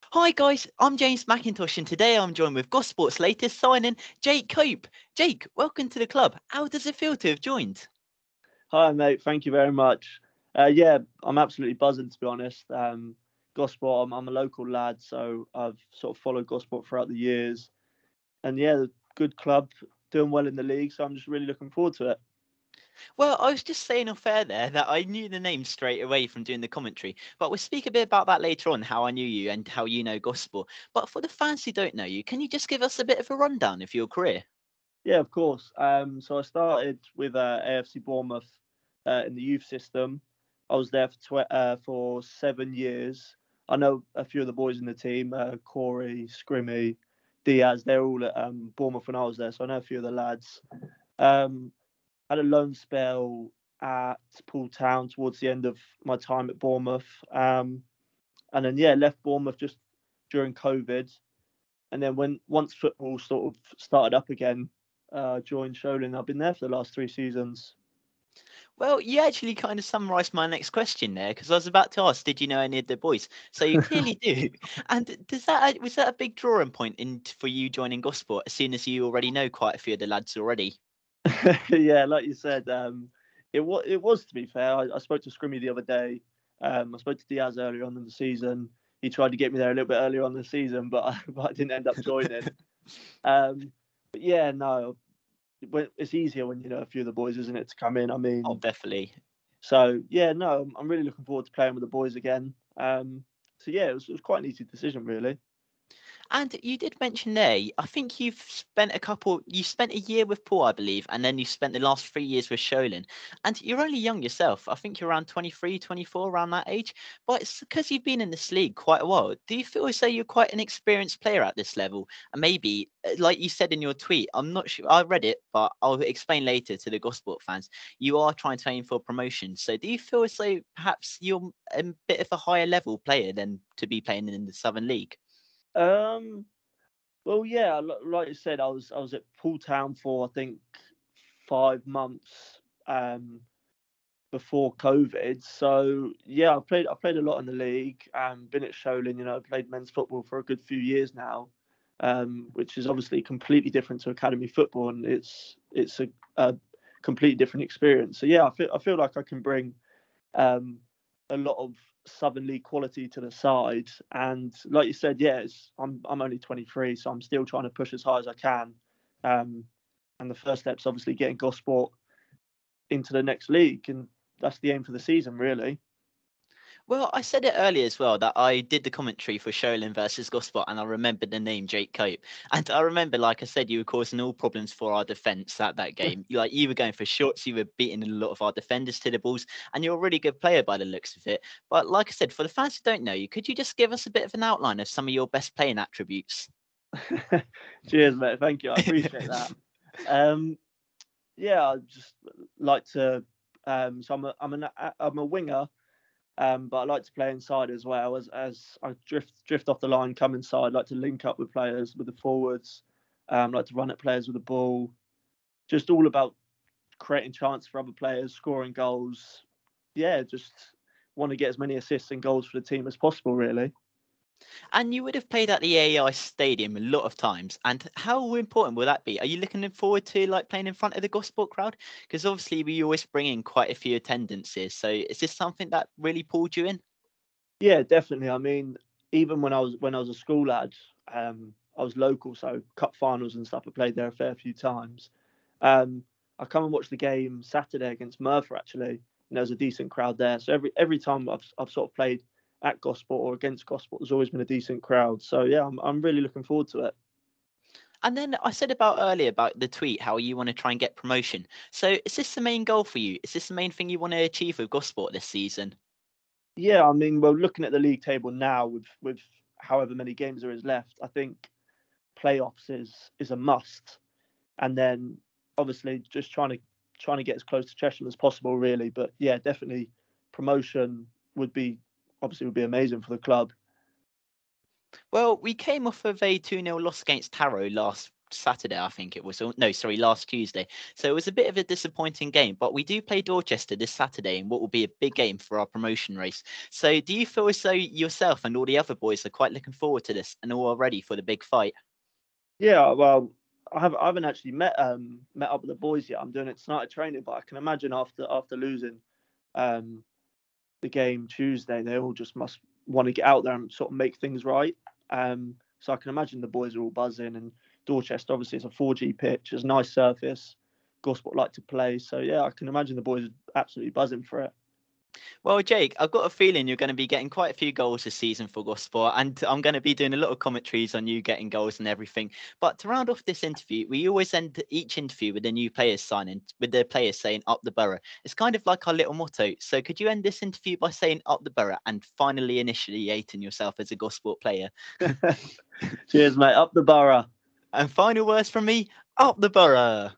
Hi guys, I'm James McIntosh and today I'm joined with Gosport's latest signing, Jake Cope. Jake, welcome to the club. How does it feel to have joined? Hi, mate. Thank you very much. Yeah, I'm absolutely buzzing to be honest. Gosport, I'm a local lad, so I've sort of followed Gosport throughout the years. And yeah, good club, doing well in the league, so I'm just really looking forward to it. Well, I was just saying off air there that I knew the name straight away from doing the commentary, but we'll speak a bit about that later on, how I knew you and how you know Gosport. But for the fans who don't know you, can you just give us a bit of a rundown of your career? Yeah, of course. So I started with AFC Bournemouth in the youth system. I was there for 7 years. I know a few of the boys in the team, Corey, Scrimmy, Diaz. They're all at Bournemouth when I was there, so I know a few of the lads. Um, had a loan spell at Poole Town towards the end of my time at Bournemouth. And then yeah, left Bournemouth just during COVID. And then once football sort of started up again, joined Sholing. I've been there for the last 3 seasons. Well, you actually kind of summarised my next question there because I was about to ask, did you know any of the boys? So you clearly do. And was that a big drawing point in for you joining Gosport as soon as you already know quite a few of the lads already? Yeah, like you said, it was to be fair. I spoke to Scrimmy the other day. I spoke to Diaz earlier on in the season. He tried to get me there a little bit earlier on in the season, but but I didn't end up joining. Um, but yeah, no, it's easier when you know a few of the boys, isn't it, to come in? I Oh, mean, definitely. so yeah, no, I'm really looking forward to playing with the boys again. So yeah, it was quite an easy decision, really. And you did mention there, I think you spent a year with Paul, I believe, and then you spent the last 3 years with Sholin. And you're only young yourself. I think you're around 23, 24, around that age. But it's because you've been in this league quite a while. Do you feel as though you're quite an experienced player at this level? And maybe, like you said in your tweet, I'm not sure, I read it, but I'll explain later to the Gosport fans. You are trying to aim for promotion. So do you feel as though perhaps you're a bit of a higher level player than to be playing in the Southern League? Um, well, yeah, like you said, I was at Poole Town for I think 5 months before COVID. So yeah, I played a lot in the league. Been at Sholing, played men's football for a good few years now, which is obviously completely different to academy football, and it's a completely different experience. So yeah, I feel like I can bring um, a lot of Southern League quality to the side. And like you said, yeah, I'm only 23, so I'm still trying to push as high as I can. Um, and the first step's obviously getting Gosport into the next league, and that's the aim for the season, really. Well, I said it earlier as well that I did the commentary for Sholin versus Gosport, and I remembered the name Jake Cope. And I remember, like I said, you were causing all problems for our defence at that game. Like you were going for shots, you were beating a lot of our defenders to the balls, and you're a really good player by the looks of it. But like I said, for the fans who don't know you, could you just give us a bit of an outline of some of your best playing attributes? Cheers, mate. Thank you. I appreciate that. Um, yeah, I just like to. So I'm a winger, but I like to play inside as well. As I drift off the line, come inside. Like to link up with players, with the forwards. Like to run at players with the ball. Just all about creating chance for other players, scoring goals. Yeah, just want to get as many assists and goals for the team as possible, really. And you would have played at the AEI Stadium a lot of times. And how important will that be? Are you looking forward to like playing in front of the Gosport crowd? Because obviously we always bring in quite a few attendances. So is this something that really pulled you in? Yeah, definitely. I mean, even when I was a school lad, I was local, so cup finals and stuff. I played there a fair few times. Um, I come and watch the game Saturday against Merthyr actually, and there was a decent crowd there. So every time I've sort of played at Gosport or against Gosport, there's always been a decent crowd. So yeah, I'm really looking forward to it. And then I said about earlier about the tweet, how you want to try and get promotion. So is this the main goal for you? Is this the main thing you want to achieve with Gosport this season? Yeah, I mean, well, looking at the league table now with however many games there is left, I think playoffs is a must. And then obviously just trying to get as close to Cheshire as possible, really. But yeah, definitely promotion would be amazing for the club. Well, we came off of a 2-0 loss against Harrow last Saturday, I think it was. No, sorry, last Tuesday. So it was a bit of a disappointing game, but we do play Dorchester this Saturday in what will be a big game for our promotion race. So do you feel as though yourself and all the other boys are quite looking forward to this and all are ready for the big fight? Yeah, well, I haven't actually met up with the boys yet. I'm doing it tonight at training, but I can imagine after losing um, the game Tuesday, they all just must want to get out there and sort of make things right. So I can imagine the boys are all buzzing, and Dorchester obviously it's a 4G pitch, it's a nice surface. Gosport like to play, so yeah, I can imagine the boys are absolutely buzzing for it. Well, Jake, I've got a feeling you're going to be getting quite a few goals this season for Gosport, and I'm going to be doing a lot of commentaries on you getting goals and everything. But to round off this interview, we always end each interview with a new players signing, with the players saying "up the borough." It's kind of like our little motto. So could you end this interview by saying "up the borough" and finally initiating yourself as a Gosport player? Cheers, mate. Up the borough. And final words from me: up the borough.